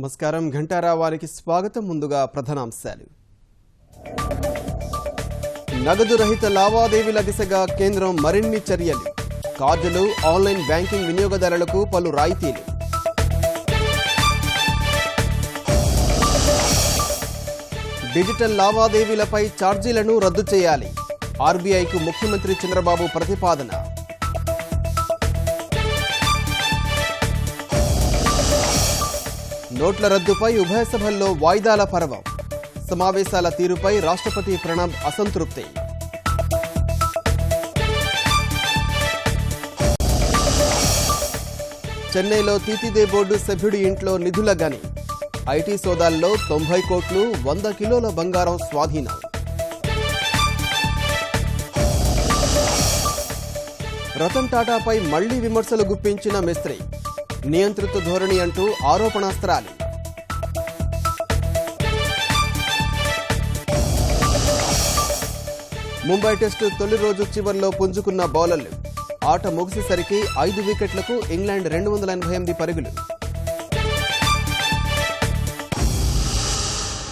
నమస్కారం ఘంటారా వారికి స్వాగతం. ముందుగా ప్రధానాంశాలు. నగదు రహిత లావాదేవీల దిశగా కేంద్రం మరిన్ని చర్యలు. కార్డులు, ఆన్లైన్ బ్యాంకింగ్ వినియోగదారులకు పలు రాయితీలు. డిజిటల్ లావాదేవీలపై ఛార్జీలను రద్దు చేయాలి. ఆర్బీఐకు ముఖ్యమంత్రి చంద్రబాబు ప్రతిపాదన. నోట్ల రద్దుపై ఉభయ సభల్లో వాయిదాల పర్వం. సమావేశాల తీరుపై రాష్ట్రపతి ప్రణబ్ అసంతృప్తి. చెన్నైలో తీతిదే బోర్డు సభ్యుడి ఇంట్లో నిధుల గని. ఐటీ సోదాల్లో 90 కోట్లు, 100 కిలోల బంగారం స్వాధీనం. రతన్ టాటాపై మళ్లీ విమర్శలు గుప్పించిన మిస్త్రీ. నియంత్రిత ధోరణి అంటూ ఆరోపణాస్త్రాలు. ముంబై టెస్టు తొలి రోజు చివర్లో పుంజుకున్న బౌలర్లు. ఆట ముగిసేసరికి 5 వికెట్లకు ఇంగ్లాండ్ 288 పరుగులు.